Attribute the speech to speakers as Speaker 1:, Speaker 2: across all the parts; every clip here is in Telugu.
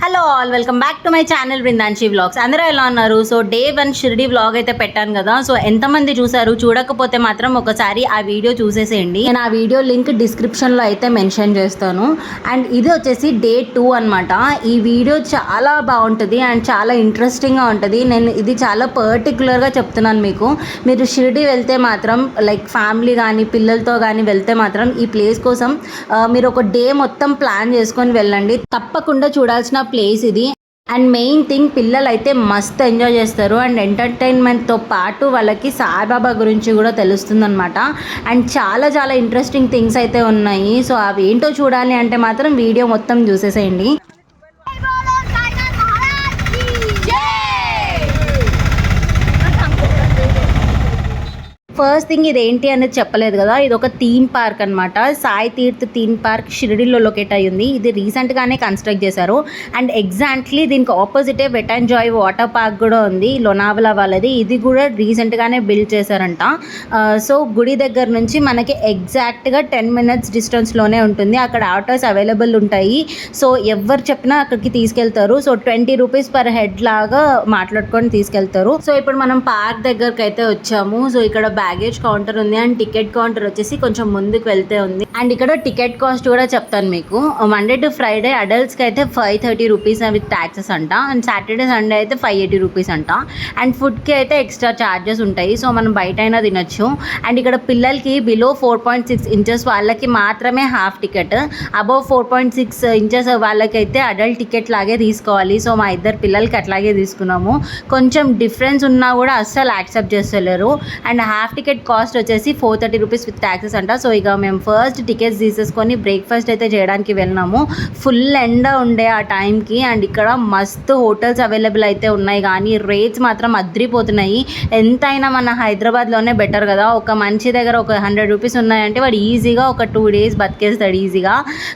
Speaker 1: Hello all, welcome back to my channel Brindamshi vlogs. అందరూ ఎలా ఉన్నారు? సో డే 1 షిరిడి వ్లాగ్ అయితే పెట్టాను కదా. సో ఎంతమంది చూసారు? చూడకపోతే మాత్రం ఒకసారి ఆ వీడియో చూసేసేయండి. నేను ఆ వీడియో లింక్ డిస్క్రిప్షన్లో అయితే మెన్షన్ చేస్తాను. అండ్ ఇది వచ్చేసి డే 2 అనమాట. ఈ వీడియో చాలా బాగుంటుంది అండ్ చాలా ఇంట్రెస్టింగ్గా ఉంటుంది. నేను ఇది చాలా పర్టికులర్గా చెప్తున్నాను మీకు. మీరు షిరిడి వెళ్తే మాత్రం లైక్ ఫ్యామిలీ కానీ పిల్లలతో కానీ వెళ్తే మాత్రం ఈ ప్లేస్ కోసం మీరు ఒక డే మొత్తం ప్లాన్ చేసుకొని వెళ్ళండి. తప్పకుండా చూడాల్సిన ప్లేస్ ఇది. అండ్ మెయిన్ థింగ్, పిల్లలు అయితే మస్త్ ఎంజాయ్ చేస్తారు. అండ్ ఎంటర్టైన్మెంట్తో పాటు వాళ్ళకి సాయిబాబా గురించి కూడా తెలుస్తుందన్నమాట. అండ్ చాలా చాలా ఇంట్రెస్టింగ్ థింగ్స్ అయితే ఉన్నాయి. సో అవి ఏంటో చూడాలి అంటే మాత్రం వీడియో మొత్తం చూసేసేయండి. ఫస్ట్ థింగ్, ఇది ఏంటి అనేది చెప్పలేదు కదా. ఇది ఒక థీమ్ పార్క్ అనమాట. సాయి తీర్థ్ థీమ్ పార్క్ షిరిడిలో లొకేట్ అయ్యింది. ఇది రీసెంట్గానే కన్స్ట్రక్ట్ చేశారు. అండ్ ఎగ్జాక్ట్లీ దీనికి ఆపోజిటే wet and joy water park కూడా ఉంది, లోనావలా వాళ్ళది. ఇది కూడా రీసెంట్గానే బిల్డ్ చేశారంట. సో గుడి దగ్గర నుంచి మనకి ఎగ్జాక్ట్గా 10 minutes డిస్టెన్స్లోనే ఉంటుంది. అక్కడ ఆటోస్ అవైలబుల్ ఉంటాయి. సో ఎవరు చెప్పినా అక్కడికి తీసుకెళ్తారు. సో 20 rupees per head లాగా మాట్లాడుకొని తీసుకెళ్తారు. సో ఇప్పుడు మనం పార్క్ దగ్గరకు అయితే వచ్చాము. సో ఇక్కడ బ్యాగేజ్ కౌంటర్ ఉంది అండ్ టికెట్ కౌంటర్ వచ్చేసి కొంచెం ముందుకు వెళ్తే ఉంది. అండ్ ఇక్కడ టికెట్ కాస్ట్ కూడా చెప్తాను మీకు. మండే టు ఫ్రైడే అడల్ట్స్కి అయితే 530 rupees విత్ ట్యాక్సెస్ అంట. అండ్ సాటర్డే సండే అయితే 580 rupees అంట. అండ్ ఫుడ్కి అయితే ఎక్స్ట్రా ఛార్జెస్ ఉంటాయి. సో మనం బయట అయినా తినొచ్చు. అండ్ ఇక్కడ పిల్లలకి బిలో 4.6 inches వాళ్ళకి మాత్రమే హాఫ్ టికెట్, అబవ్ 4.6 inches వాళ్ళకైతే అడల్ట్ టికెట్ లాగే తీసుకోవాలి. సో మా ఇద్దరు పిల్లలకి అట్లాగే తీసుకున్నాము. కొంచెం డిఫరెన్స్ ఉన్నా కూడా అస్సలు యాక్సెప్ట్ చేస్తలేరు. అండ్ హాఫ్ టికెట్ కాస్ట్ వచ్చేసి 430 rupees విత్ ట్యాక్సెస్ అంట. సో ఇక మేము ఫస్ట్ టికెట్స్ తీసేసుకొని బ్రేక్ఫాస్ట్ అయితే చేయడానికి వెళ్ళినాము. ఫుల్ ఎండ ఉండే ఆ టైంకి. అండ్ ఇక్కడ మస్తు హోటల్స్ అవైలబుల్ అయితే ఉన్నాయి, కానీ రేట్స్ మాత్రం అద్రిపోతున్నాయి. ఎంతైనా మన హైదరాబాద్లోనే బెటర్ కదా. ఒక మంచి దగ్గర ఒక 100 rupees ఉన్నాయంటే వాడు ఈజీగా ఒక 2 days బతికేస్తాడు ఈజీగా.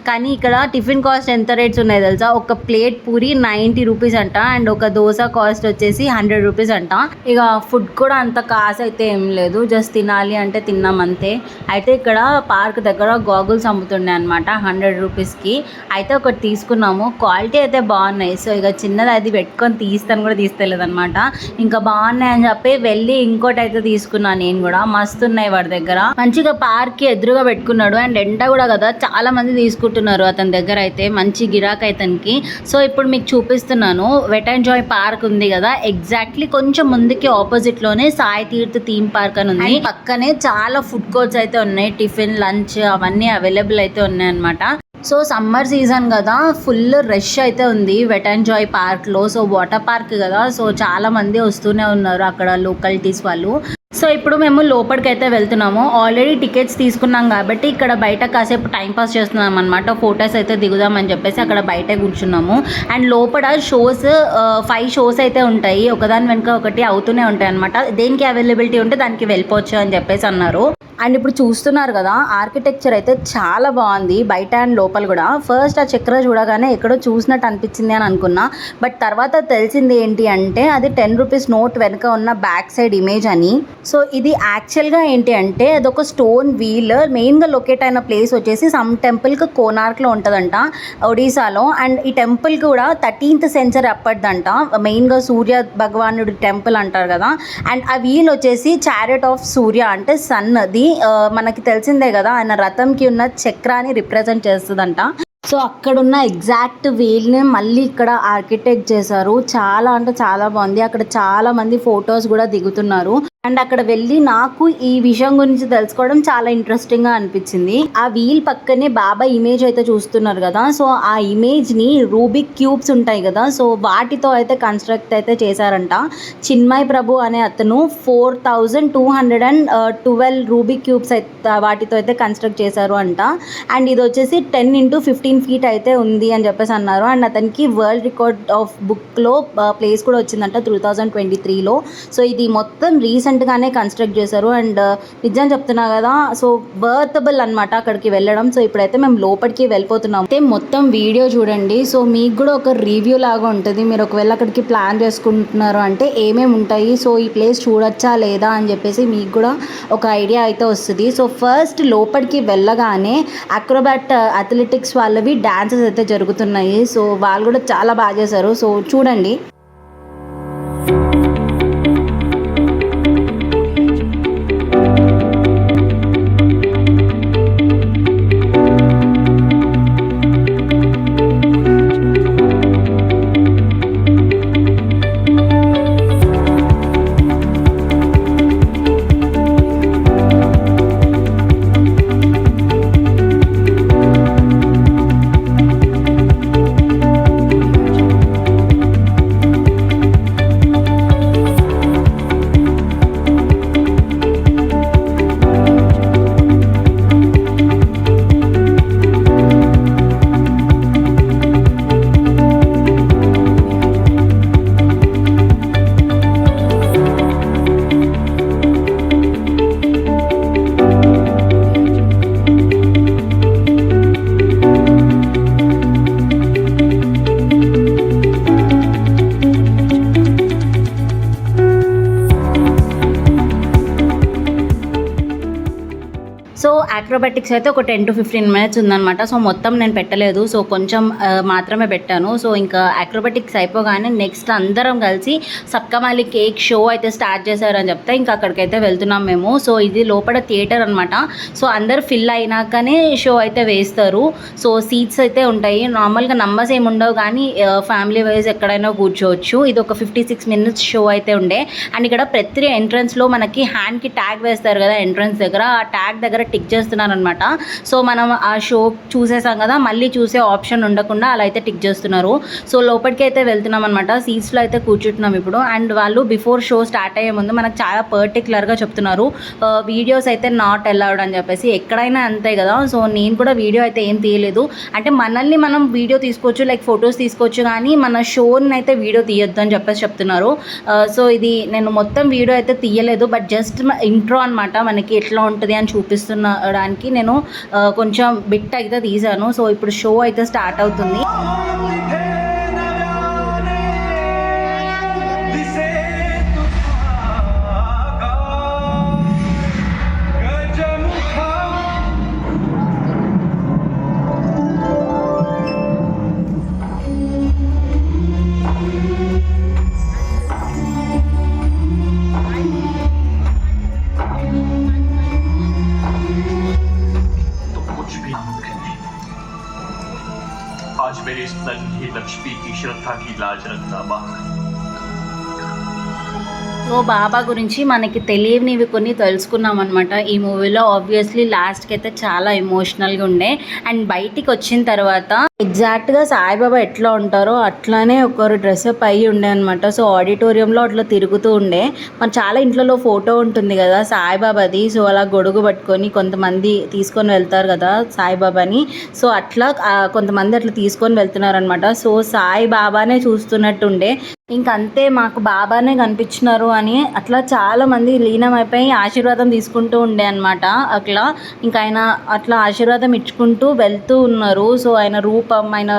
Speaker 1: కానీ ఇక్కడ టిఫిన్ కాస్ట్ ఎంత రేట్స్ ఉన్నాయి తెలుసా? ఒక ప్లేట్ పూరి 90 rupees అంట. అండ్ ఒక దోశ కాస్ట్ వచ్చేసి 100 rupees అంట. ఇక ఫుడ్ కూడా అంత కాస్ట్ అయితే ఏం లేదు, జస్ట్ తినాలి అంటే తిన్నాం అంతే. అయితే ఇక్కడ పార్క్ దగ్గర గాగుల్స్ అమ్ముతుండే అనమాట 100 rupeesకి. అయితే ఒకటి తీసుకున్నాము. క్వాలిటీ అయితే బాగున్నాయి. సో ఇక చిన్నది అది పెట్టుకొని తీస్తాను కూడా తీస్తలేదు అనమాట. ఇంకా బాగున్నాయి అని చెప్పి వెళ్ళి ఇంకోటి అయితే తీసుకున్నాను నేను కూడా. మస్తు ఉన్నాయి వాడి దగ్గర. మంచిగా పార్క్కి ఎదురుగా పెట్టుకున్నాడు. అండ్ ఎండ కూడా కదా, చాలా మంది తీసుకుంటున్నారు అతని దగ్గర అయితే. మంచి గిరాక్ అతనికి. సో ఇప్పుడు మీకు చూపిస్తున్నాను. వెట్ అండ్ జాయ్ పార్క్ ఉంది కదా, ఎగ్జాక్ట్లీ కొంచెం ముందుకి ఆపోజిట్లోనే సాయి తీర్థ్ థీమ్ పార్క్ అని ఉంది. పక్కనే చాలా ఫుడ్ కోర్ట్స్ అయితే ఉన్నాయి. టిఫిన్, లంచ్ అవన్నీ అవైలబుల్ అయితే ఉన్నాయి అనమాట. సో సమ్మర్ సీజన్ కదా, ఫుల్ రష్ అయితే ఉంది వెట్ అండ్ జాయ్ పార్క్లో. సో వాటర్ పార్క్ కదా, సో చాలా మంది వస్తూనే ఉన్నారు అక్కడ లోకల్టీస్ వాళ్ళు. సో ఇప్పుడు మేము లోపలికి అయితే వెళ్తున్నాము. ఆల్రెడీ టికెట్స్ తీసుకున్నాం కాబట్టి ఇక్కడ బయట కాసేపు టైంపాస్ చేస్తున్నాం అనమాట. ఫొటోస్ అయితే దిగుదామని చెప్పేసి అక్కడ బయట కూర్చున్నాము. అండ్ లోపల షోస్ 5 shows అయితే ఉంటాయి, ఒకదాని వెనుక ఒకటి అవుతూనే ఉంటాయి అనమాట. దేనికి అవైలబిలిటీ ఉంటే దానికి వెళ్ళిపోవచ్చు అని చెప్పేసి అన్నారు. అండ్ ఇప్పుడు చూస్తున్నారు కదా, ఆర్కిటెక్చర్ అయితే చాలా బాగుంది బయట అండ్ లోపల కూడా. ఫస్ట్ ఆ చక్ర చూడగానే ఎక్కడో చూసినట్టు అనిపించింది అని అనుకున్నా. బట్ తర్వాత తెలిసింది ఏంటి అంటే అది 10 rupees నోట్ వెనుక ఉన్న బ్యాక్ సైడ్ ఇమేజ్ అని. సో ఇది యాక్చువల్గా ఏంటి అంటే అదొక స్టోన్ వీల్. మెయిన్గా లొకేట్ అయిన ప్లేస్ వచ్చేసి సమ్ టెంపుల్కి కోనార్క్లో ఉంటుందంట, ఒడిశాలో. అండ్ ఈ టెంపుల్ కూడా 13th century అప్పటిదంట. మెయిన్గా సూర్య భగవానుడి టెంపుల్ అంటారు కదా. అండ్ ఆ వీల్ వచ్చేసి చారియట్ ఆఫ్ సూర్య అంటే సన్. అది మనకి తెలిసిందే కదా, ఆయన రథంకి ఉన్న చక్రాన్ని రిప్రజెంట్ చేస్తుందంట. సో అక్కడున్న ఎగ్జాక్ట్ వీల్ని మళ్ళీ ఇక్కడ ఆర్కిటెక్ట్ చేశారు. చాలా అంటే చాలా బాగుంది. అక్కడ చాలా మంది ఫొటోస్ కూడా దిగుతున్నారు. అండ్ అక్కడ వెళ్ళి నాకు ఈ విషయం గురించి తెలుసుకోవడం చాలా ఇంట్రెస్టింగ్గా అనిపించింది. ఆ వీల్ పక్కనే బాబా ఇమేజ్ అయితే చూస్తున్నారు కదా. సో ఆ ఇమేజ్ని రూబిక్ క్యూబ్స్ ఉంటాయి కదా, సో వాటితో అయితే కన్స్ట్రక్ట్ అయితే చేశారంట. చిన్మయ్ ప్రభు అనే అతను 4212 రూబిక్ క్యూబ్స్ అయితే వాటితో అయితే కన్స్ట్రక్ట్ చేశారు అంట. అండ్ ఇది వచ్చేసి 10 into 15 feet అయితే ఉంది అని చెప్పేసి అన్నారు. అండ్ అతనికి వరల్డ్ రికార్డ్ ఆఫ్ బుక్లో ప్లేస్ కూడా వచ్చిందంట 2023లో. సో ఇది మొత్తం రీసెంట్ డీసెంట్గానే కన్స్ట్రక్ట్ చేశారు. అండ్ నిజం చెప్తున్నా కదా, సో వర్తబుల్ అనమాట అక్కడికి వెళ్ళడం. సో ఇప్పుడైతే మేము లోపలికి వెళ్ళిపోతున్నాం. అయితే మొత్తం వీడియో చూడండి. సో మీకు కూడా ఒక రివ్యూ లాగా ఉంటుంది. మీరు ఒకవేళ అక్కడికి ప్లాన్ చేసుకుంటున్నారు అంటే ఏమేమి ఉంటాయి, సో ఈ ప్లేస్ చూడొచ్చా లేదా అని చెప్పేసి మీకు కూడా ఒక ఐడియా అయితే వస్తుంది. సో ఫస్ట్ లోపలికి వెళ్ళగానే అక్రోబాట్ అథ్లెటిక్స్ వాళ్ళవి డాన్సెస్ అయితే జరుగుతున్నాయి. సో వాళ్ళు కూడా చాలా బాగా చేశారు. సో చూడండి. సో అక్రోబాటిక్స్ అయితే ఒక 10 to 15 minutes ఉందన్నమాట. సో మొత్తం నేను పెట్టలేదు, సో కొంచెం మాత్రమే పెట్టాను. సో ఇంకా అక్రోబాటిక్స్ అయిపోగానే నెక్స్ట్ అందరం కలిసి సబ్కమాలి కేక్ షో అయితే స్టార్ట్ చేశారని చెప్తే ఇంకా అక్కడికైతే వెళ్తున్నాం మేము. సో ఇది లోపల థియేటర్ అనమాట. సో అందరు ఫిల్ అయినాకనే షో అయితే వేస్తారు. సో సీట్స్ అయితే ఉంటాయి. నార్మల్గా నంబర్స్ ఏమి ఉండవు, కానీ ఫ్యామిలీ వైజ్ ఎక్కడైనా కూర్చోవచ్చు. ఇది ఒక 56 minutes షో అయితే ఉండే. అండ్ ఇక్కడ ప్రతి ఎంట్రన్స్లో మనకి హ్యాండ్కి ట్యాగ్ వేస్తారు కదా ఎంట్రన్స్ దగ్గర, ఆ ట్యాగ్ దగ్గర టిక్ చేస్తున్నారనమాట. సో మనం ఆ షో చూసేసాం కదా, మళ్ళీ చూసే ఆప్షన్ ఉండకుండా అలా అయితే టిక్ చేస్తున్నారు. సో లోపలికి అయితే వెళ్తున్నాం అనమాట. సీట్స్లో అయితే కూర్చుంటున్నాం ఇప్పుడు. అండ్ వాళ్ళు బిఫోర్ షో స్టార్ట్ అయ్యే ముందు మనకు చాలా పర్టికులర్గా చెప్తున్నారు, వీడియోస్ అయితే నాట్ అలౌడ్ అని చెప్పేసి. ఎక్కడైనా అంతే కదా. సో నేను కూడా వీడియో అయితే ఏం తీయలేదు. అంటే మనల్ని మనం వీడియో తీసుకోవచ్చు, లైక్ ఫొటోస్ తీసుకోవచ్చు, కానీ మన షోని అయితే వీడియో తీయొద్దు అని చెప్పేసి చెప్తున్నారు. సో ఇది నేను మొత్తం వీడియో అయితే తీయలేదు, బట్ జస్ట్ ఇంట్రో అనమాట, మనకి ఎట్లా ఉంటుంది అని చూపిస్తున్నడానికి నేను కొంచెం బిట్ అయితే తీసాను. సో ఇప్పుడు షో అయితే స్టార్ట్ అవుతుంది.
Speaker 2: आज मेरी इस नन्ही लक्ष्मी की श्रद्धा की लाज रखना मां।
Speaker 1: సో బాబా గురించి మనకి తెలియనివి కొన్ని తెలుసుకున్నాం అనమాట ఈ మూవీలో. ఆబ్వియస్లీ లాస్ట్కి అయితే చాలా ఎమోషనల్గా ఉండే. అండ్ బయటికి వచ్చిన తర్వాత ఎగ్జాక్ట్గా సాయిబాబా ఎట్లా ఉంటారో అట్లానే ఒకరు డ్రెస్అప్ అయ్యి ఉండే అనమాట. సో ఆడిటోరియంలో అట్లా తిరుగుతూ ఉండే. మన చాలా ఇంట్లో ఫోటో ఉంటుంది కదా సాయిబాబాది. సో అలా గొడుగు పట్టుకొని కొంతమంది తీసుకొని వెళ్తారు కదా సాయిబాబాని. సో అట్లా కొంతమంది అట్లా తీసుకొని వెళ్తున్నారనమాట. సో సాయిబాబానే చూస్తున్నట్టుండే. ఇంకంతే మాకు బాబానే కనిపించినారు అని అట్లా చాలామంది లీనమైపోయి ఆశీర్వాదం తీసుకుంటూ ఉండే అనమాట. అట్లా ఇంకా ఆయన అట్లా ఆశీర్వాదం ఇచ్చుకుంటూ వెళ్తూ ఉన్నారు. సో ఆయన రూపం, ఆయన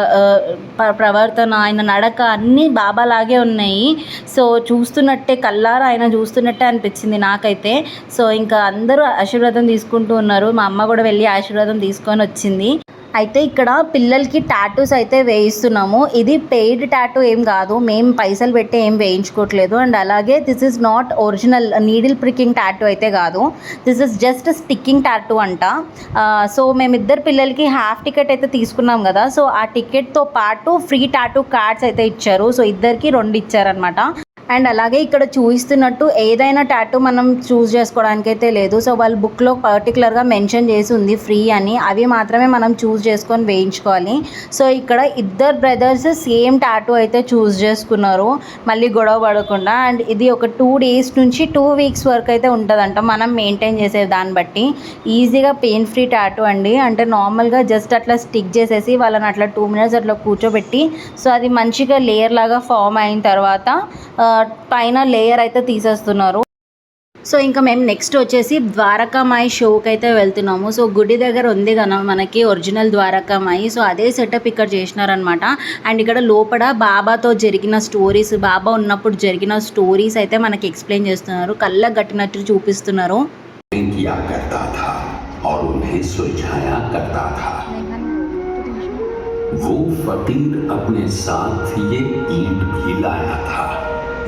Speaker 1: ప్రవర్తన, ఆయన నడక అన్నీ బాబాలాగే ఉన్నాయి. సో చూస్తున్నట్టే, కళ్ళారా ఆయన చూస్తున్నట్టే అనిపించింది నాకైతే. సో ఇంకా అందరూ ఆశీర్వాదం తీసుకుంటూ ఉన్నారు. మా అమ్మ కూడా వెళ్ళి ఆశీర్వాదం తీసుకొని వచ్చింది. అయితే ఇక్కడ పిల్లలకి టాటూస్ అయితే వేయిస్తున్నాము. ఇది పెయిడ్ టాటూ ఏం కాదు, మేము పైసలు పెట్టి ఏం వేయించుకోవట్లేదు. అండ్ అలాగే this is not original needle pricking tattoo అయితే కాదు, this is just sticking tattoo అంట. సో మేమిద్దరు పిల్లలకి హాఫ్ టికెట్ అయితే తీసుకున్నాం కదా. సో ఆ టికెట్తో పాటు ఫ్రీ టాటూ కార్డ్స్ అయితే ఇచ్చారు. సో ఇద్దరికి 2 ఇచ్చారనమాట. అండ్ అలాగే ఇక్కడ చూపిస్తున్నట్టు ఏదైనా టాటూ మనం చూస్ చేసుకోవడానికి అయితే లేదు. సో వాళ్ళు బుక్లో పర్టికులర్గా మెన్షన్ చేసి ఉంది ఫ్రీ అని, అవి మాత్రమే మనం చూస్ చేసుకొని వేయించుకోవాలి. సో ఇక్కడ ఇద్దరు బ్రదర్స్ సేమ్ టాటూ అయితే చూస్ చేసుకున్నారు, మళ్ళీ గొడవ పడకుండా. అండ్ ఇది ఒక 2 days నుంచి 2 weeks వరకు అయితే ఉంటుందంట మనం మెయింటైన్ చేసే దాన్ని బట్టి. ఈజీగా పెయిన్ ఫ్రీ టాటూ అండి. అంటే నార్మల్గా జస్ట్ అట్లా స్టిక్ చేసేసి వాళ్ళని అట్లా 2 minutes అట్లా కూర్చోబెట్టి, సో అది మంచిగా లేయర్ లాగా ఫామ్ అయిన తర్వాత పైన లేయర్ అయితే తీసేస్తున్నారు. సో ఇంకా మేము నెక్స్ట్ వచ్చేసి ద్వారకామాయి షోకి అయితే వెళ్తున్నాము. సో గుడి దగ్గర ఉంది కదా మనకి ఒరిజినల్ ద్వారకామాయి, సో అదే సెటప్ ఇక్కడ చేసినారనమాట. అండ్ ఇక్కడ లోపల బాబాతో జరిగిన స్టోరీస్, బాబా ఉన్నప్పుడు జరిగిన స్టోరీస్ అయితే మనకి ఎక్స్ప్లెయిన్ చేస్తున్నారు, కళ్ళకు కట్టినట్టు చూపిస్తున్నారు.
Speaker 3: किया करता था और उन्हें सुलझाया करता था। वो फकीर अपने साथ ये ईंट भी लाया था,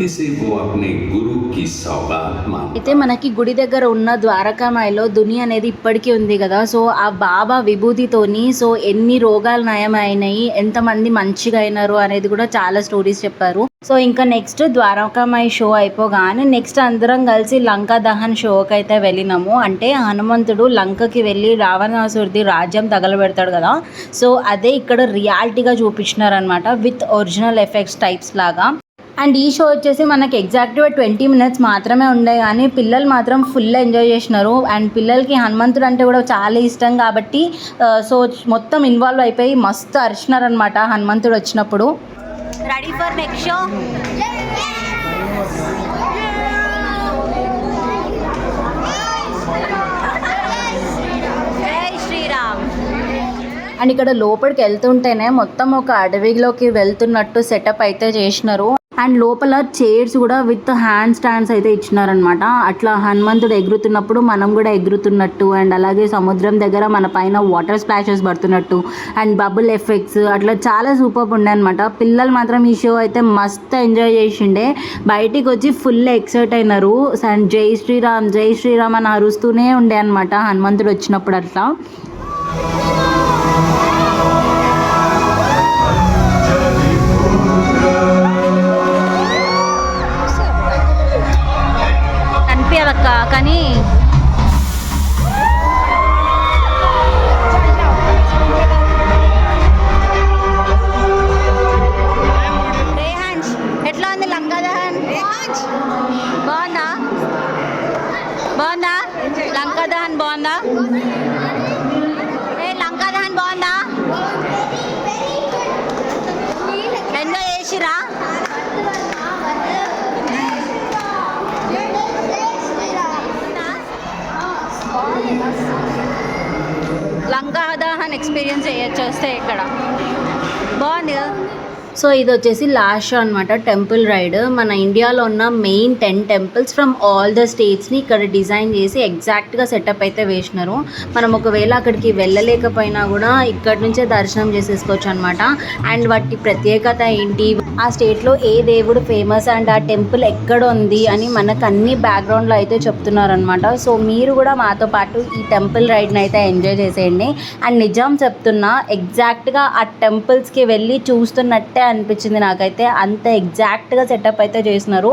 Speaker 3: इसे वो अपने गुरु की सौगात मान।
Speaker 1: అయితే మనకి గుడి దగ్గర ఉన్న ద్వారకామాయిలో దుని అనేది ఇప్పటికీ ఉంది కదా. సో ఆ బాబా విభూతితోని సో ఎన్ని రోగాలు నయమైనాయి, ఎంతమంది మంచిగా అయినారు అనేది కూడా చాలా స్టోరీస్ చెప్పారు. సో ఇంకా నెక్స్ట్ ద్వారకామాయి షో అయిపోగానే నెక్స్ట్ అందరం కలిసి లంకా దహన్ షోకి అయితే వెళ్ళినాము. అంటే హనుమంతుడు లంకకి వెళ్ళి రావణాసురుడి రాజ్యం తగలబెడతాడు కదా, సో అదే ఇక్కడ రియాలిటీగా చూపించినారనమాట విత్ ఒరిజినల్ ఎఫెక్ట్స్ టైప్స్ లాగా. అండ్ ఈ షో వచ్చేసి మనకి ఎగ్జాక్ట్గా 20 minutes మాత్రమే ఉండే, కానీ పిల్లలు మాత్రం ఫుల్ ఎంజాయ్ చేసినారు. అండ్ పిల్లలకి హనుమంతుడు అంటే కూడా చాలా ఇష్టం కాబట్టి సో మొత్తం ఇన్వాల్వ్ అయిపోయి మస్తు అరిచినారనమాట హనుమంతుడు వచ్చినప్పుడు. Ready for next show. జై శ్రీరామ్. అండ్ ఇక్కడ లోపలికి వెళ్తుంటేనే మొత్తం ఒక అడవిలోకి వెళ్తున్నట్టు సెటప్ అయితే చేసినారు. అండ్ లోపల చైర్స్ కూడా విత్ హ్యాండ్ స్టాండ్స్ అయితే ఇచ్చినారనమాట. అట్లా హనుమంతుడు ఎగురుతున్నప్పుడు మనం కూడా ఎగురుతున్నట్టు, అండ్ అలాగే సముద్రం దగ్గర మన పైన వాటర్ స్ప్లాషెస్ పడుతున్నట్టు, అండ్ బబుల్ ఎఫెక్ట్స్ అట్లా చాలా సూపర్ ఉండే అనమాట. పిల్లలు మాత్రం ఈ షో అయితే మస్త్ ఎంజాయ్ చేసిండే, బయటికి వచ్చి ఫుల్ ఎక్సైట్ అయినారు. అండ్ జై శ్రీరామ్ జై శ్రీరామ్ అని అరుస్తూనే ఉండే అనమాట హనుమంతుడు వచ్చినప్పుడు. అట్లా కనిపించదక్క కానీ ఎట్లా ఉంది లంకా దహన్? బాగుందా? బాగుందా లంకా దహన్? బాగుందా? లంకా దహన్ బాగుందా? ఎంజాయ్ చేసిరా? లంకా దహన్ ఎక్స్పీరియన్స్ చేయొచ్చు వస్తే ఇక్కడ. బాగుంది కదా. సో ఇది వచ్చేసి లాస్ట్ షో అనమాట, టెంపుల్ రైడ్. మన ఇండియాలో ఉన్న main 10 temples from all the స్టేట్స్ని ఇక్కడ డిజైన్ చేసి ఎగ్జాక్ట్గా సెటప్ అయితే వేసినారు. మనం ఒకవేళ అక్కడికి వెళ్ళలేకపోయినా కూడా ఇక్కడ నుంచే దర్శనం చేసేసుకోవచ్చు అనమాట. అండ్ వాటి ప్రత్యేకత ఏంటి, ఆ స్టేట్లో ఏ దేవుడు ఫేమస్, అండ్ ఆ టెంపుల్ ఎక్కడ ఉంది అని మనకు అన్ని బ్యాక్గ్రౌండ్లో అయితే చెప్తున్నారనమాట. సో మీరు కూడా మాతో పాటు ఈ టెంపుల్ రైడ్ని అయితే ఎంజాయ్ చేసేయండి. అండ్ నిజం చెప్తున్నా, ఎగ్జాక్ట్గా ఆ టెంపుల్స్కి వెళ్ళి చూస్తున్నట్టే అనిపించింది నాకైతే. అంత ఎగ్జాక్ట్గా సెటప్ అయితే చేసినారు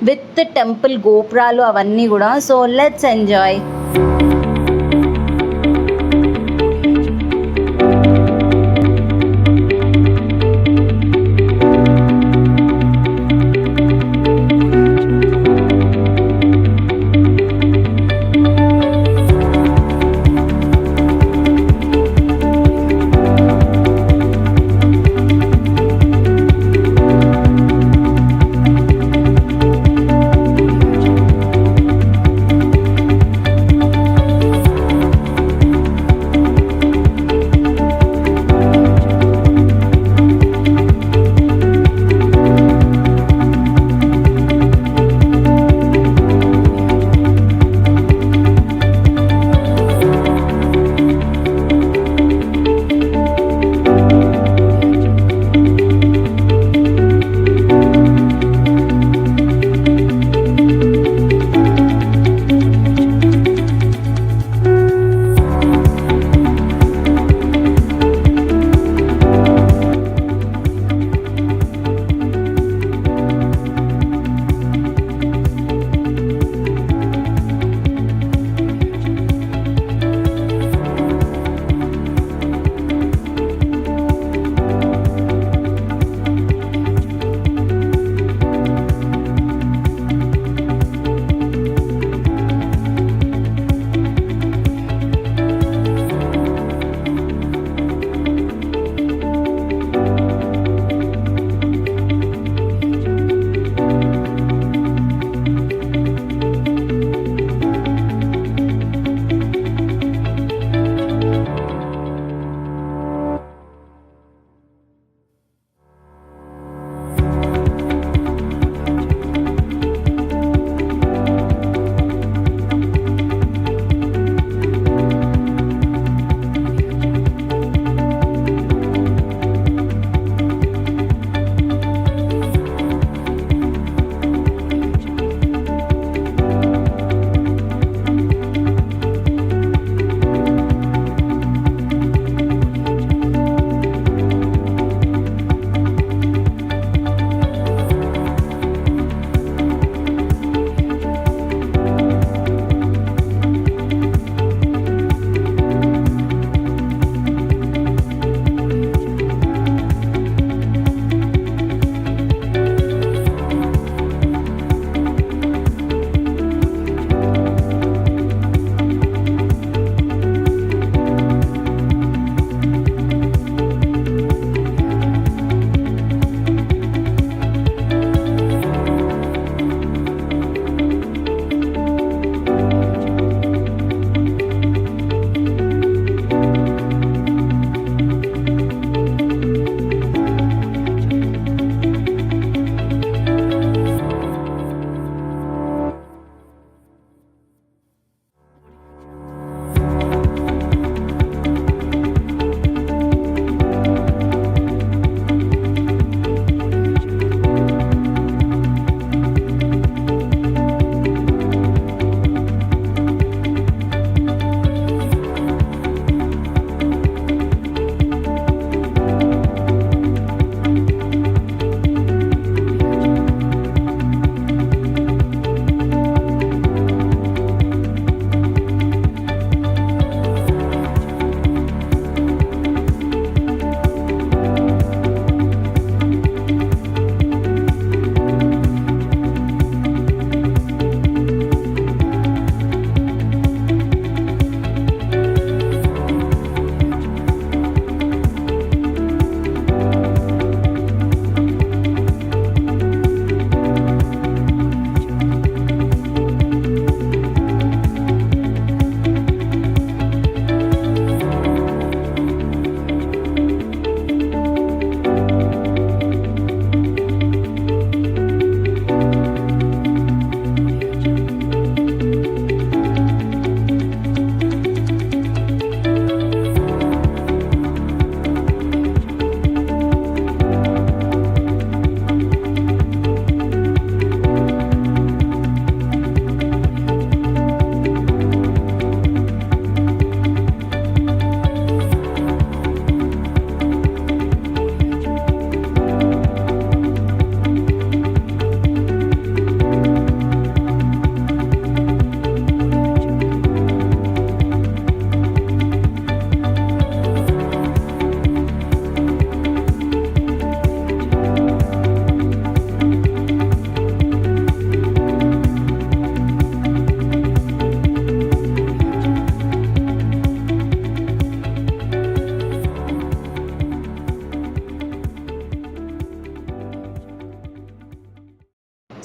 Speaker 1: విత్ టెంపుల్ గోపురాలు అవన్నీ కూడా. So let's enjoy.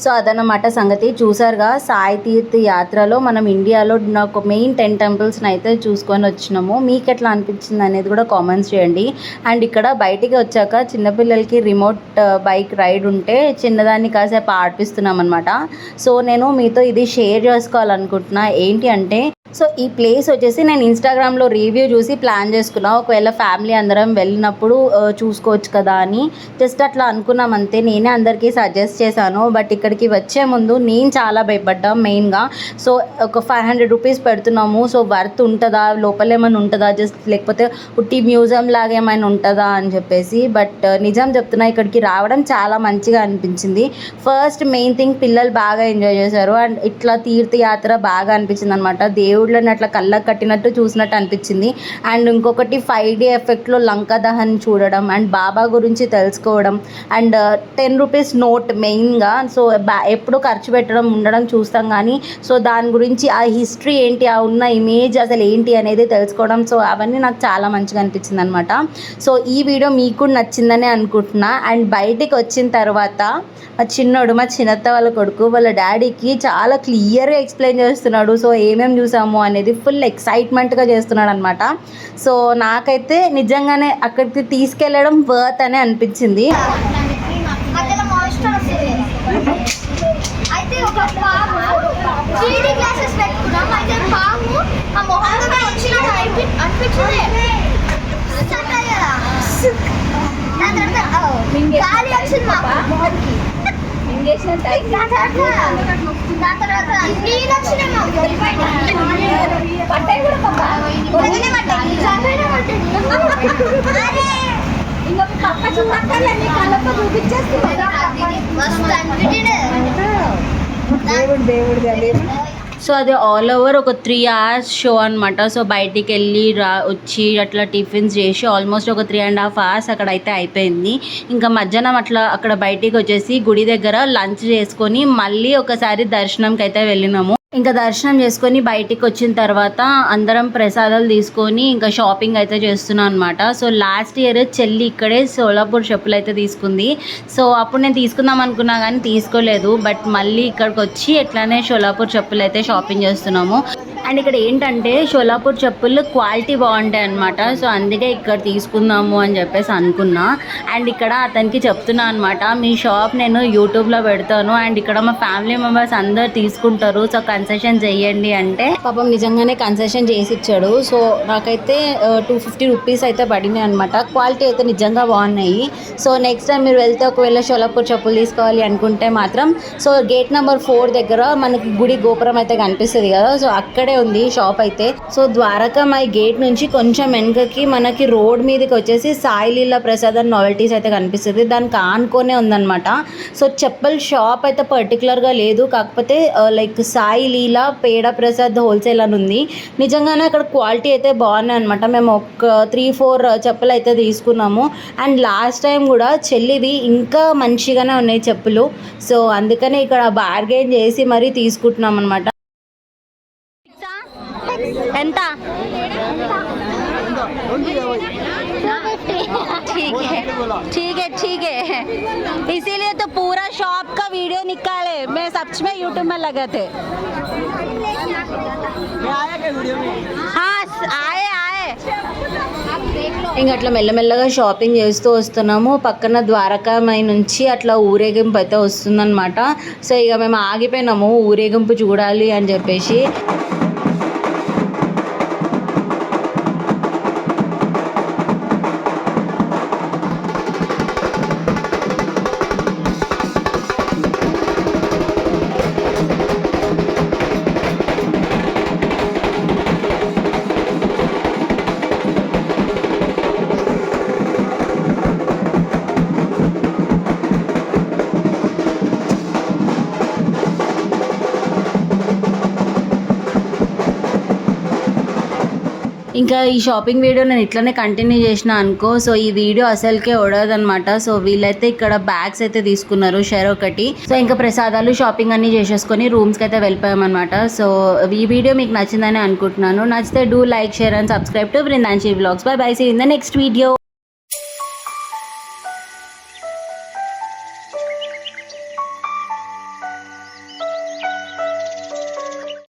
Speaker 1: సో అదనమాట సంగతి. చూసారుగా సాయి తీర్థ్ యాత్రలో మనం ఇండియాలో నాకు మెయిన్ 10 టెంపుల్స్ని అయితే చూసుకొని వచ్చినాము. మీకు ఎట్లా అనిపించింది అనేది కూడా కామెంట్స్ చేయండి. అండ్ ఇక్కడ బయటికి వచ్చాక చిన్నపిల్లలకి రిమోట్ బైక్ రైడ్ ఉంటే చిన్నదాన్ని కాసేపు ఆడిపిస్తున్నాం అనమాట. సో నేను మీతో ఇది షేర్ చేసుకోవాలనుకుంటున్నా. ఏంటి అంటే సో ఈ ప్లేస్ వచ్చేసి నేను ఇన్స్టాగ్రామ్లో రివ్యూ చూసి ప్లాన్ చేసుకున్నా. ఒకవేళ ఫ్యామిలీ అందరం వెళ్ళినప్పుడు చూసుకోవచ్చు కదా అని జస్ట్ అట్లా అనుకున్నాం అంతే. నేనే అందరికీ సజెస్ట్ చేశాను. బట్ ఇక్కడికి వచ్చే ముందు నేను చాలా భయపడ్డా మెయిన్గా. సో ఒక 500 రూపీస్ పెడుతున్నాము, సో వర్త్ ఉంటుందా, లోపల ఏమైనా ఉంటుందా, జస్ట్ లేకపోతే ఉట్టి మ్యూజియం లాగా ఏమైనా ఉంటుందా అని చెప్పేసి. బట్ నిజం చెప్తున్నా, ఇక్కడికి రావడం చాలా మంచిగా అనిపించింది. ఫస్ట్ మెయిన్ థింగ్ పిల్లలు బాగా ఎంజాయ్ చేశారు. అండ్ ఇట్లా తీర్థయాత్ర బాగా అనిపించింది అనమాట. దేవుళ్ళని అట్లా కళ్ళకు కట్టినట్టు చూసినట్టు అనిపించింది. అండ్ ఇంకొకటి 5D ఎఫెక్ట్లో లంకా దహన్ చూడడం అండ్ బాబా గురించి తెలుసుకోవడం అండ్ 10 రూపీస్ నోట్ మెయిన్గా. సో ఎప్పుడు ఖర్చు పెట్టడం ఉండడం చూస్తాం కానీ సో దాని గురించి ఆ హిస్టరీ ఏంటి, ఆ ఉన్న ఇమేజ్ అసలు ఏంటి అనేది తెలుసుకోవడం, సో అవన్నీ నాకు చాలా మంచిగా అనిపించింది అనమాట. సో ఈ వీడియో మీకు నచ్చిందని అనుకుంటున్నా. అండ్ బయటికి వచ్చిన తర్వాత మా చిన్నోడు, మా చిన్నత్త వాళ్ళ కొడుకు, వాళ్ళ డాడీకి చాలా క్లియర్గా ఎక్స్ప్లెయిన్ చేస్తున్నాడు. సో ఏమేమి చూసాము అనేది ఫుల్ ఎక్సైట్మెంట్గా చేస్తున్నాడు అనమాట. సో నాకైతే నిజంగానే అక్కడికి తీసుకెళ్ళడం వర్త్ అనే అనిపించింది.
Speaker 4: అయితే ఒక పాము 3D గ్లాసెస్ పెట్టుకున్నాం. అయితే పాము ఆ మొహంగా వచ్చినట్టు అనిపించింది. గాలి వచ్చింది మా మొహంకి. దాని తర్వాత నీళ్ళు వచ్చినాయి మాకు. పట్టాయి కూడా
Speaker 1: సో అది ఆల్ ఓవర్ ఒక 3 hours షో అనమాట. సో బయటికి వెళ్ళి వచ్చి అట్లా టిఫిన్స్ చేసి ఆల్మోస్ట్ ఒక 3.5 hours అక్కడ అయితే అయిపోయింది. ఇంకా మధ్యాహ్నం అట్లా అక్కడ బయటికి వచ్చేసి గుడి దగ్గర లంచ్ చేసుకొని మళ్ళీ ఒకసారి దర్శనంకి అయితే వెళ్ళినాము. ఇంకా దర్శనం చేసుకొని బయటికి వచ్చిన తర్వాత అందరం ప్రసాదాలు తీసుకొని ఇంకా షాపింగ్ అయితే చేస్తున్నాం అనమాట. సో లాస్ట్ ఇయర్ చెల్లి ఇక్కడే సోలాపూర్ చెప్పులు అయితే తీసుకుంది. సో అప్పుడు నేను తీసుకుందాం అనుకున్నా కానీ తీసుకోలేదు. బట్ మళ్ళీ ఇక్కడికి వచ్చి ఎట్లానే సోలాపూర్ చెప్పులు అయితే షాపింగ్ చేస్తున్నాము. అండ్ ఇక్కడ ఏంటంటే షోలాపూర్ చెప్పులు క్వాలిటీ బాగుంటాయి అనమాట. సో అందుకే ఇక్కడ తీసుకుందాము అని చెప్పేసి అనుకున్నా. అండ్ ఇక్కడ అతనికి చెప్తున్నా అనమాట, మీ షాప్ నేను యూట్యూబ్లో పెడతాను అండ్ ఇక్కడ మా ఫ్యామిలీ మెంబర్స్ అందరు తీసుకుంటారు, సో కన్సెషన్ చెయ్యండి అంటే పాపం నిజంగానే కన్సెషన్ చేసి ఇచ్చాడు. సో నాకైతే 250 రూపీస్ అయితే పడినాయి అనమాట. క్వాలిటీ అయితే నిజంగా బాగున్నాయి. సో నెక్స్ట్ టైం మీరు వెళ్తే ఒకవేళ షోలాపూర్ చెప్పులు తీసుకోవాలి అనుకుంటే మాత్రం సో గేట్ నెంబర్ 4 దగ్గర మనకి గుడి గోపురం అయితే కనిపిస్తుంది కదా, సో అక్కడే ఉంది షాప్ అయితే. సో ద్వారకామాయి గేట్ నుంచి కొంచెం వెనుకకి మనకి రోడ్ మీదకి వచ్చేసి సాయి లీలా ప్రసాద్ అండ్ నావెల్టీస్ అయితే కనిపిస్తుంది. దానికి ఆనుకోనే ఉందన్నమాట. సో చెప్పల్ షాప్ అయితే పర్టికులర్గా లేదు, కాకపోతే లైక్ సాయి లీలా పేడ ప్రసాద్ హోల్సేల్ అని ఉంది. నిజంగానే అక్కడ క్వాలిటీ అయితే బాగున్నాయి అనమాట. మేము ఒక 3-4 చెప్పులు అయితే తీసుకున్నాము. అండ్ లాస్ట్ టైం కూడా చెల్లివి ఇంకా మంచిగానే ఉన్నాయి చెప్పులు. సో అందుకనే ఇక్కడ బార్గెన్ చేసి మరీ తీసుకుంటున్నాం అనమాట. ఎంత? ठीक है इसीलिए तो पूरा शॉप का वीडियो निकाले, मैं सच में यूट्यूब में लगे थे. हाँ आए ఇంక అట్లా మెల్లమెల్లగా షాపింగ్ చేస్తూ వస్తున్నాము. పక్కన ద్వారకామాయి నుంచి అట్లా ఊరేగింపు అయితే వస్తుందన్నమాట. సో ఇక మేము ఆగిపోయినాము ఊరేగింపు చూడాలి అని చెప్పేసి. ఇంకా ఈ షాపింగ్ వీడియో నేను ఇట్లనే కంటిన్యూ చేసిన అనుకో, సో ఈ వీడియో అసలుకే ఉడదనమాట. సో వీళ్ళైతే ఇక్కడ బ్యాగ్స్ అయితే తీసుకున్నారు షేర్ ఒకటి. సో ఇంకా ప్రసాదాలు షాపింగ్ అన్ని చేసేసుకొని రూమ్స్కి అయితే వెళ్ళిపోయామన్నమాట. సో ఈ వీడియో మీకు నచ్చిందని అనుకుంటున్నాను. నచ్చితే do like, share and subscribe to Vrindamshi vlogs. Bye bye, see in the next video.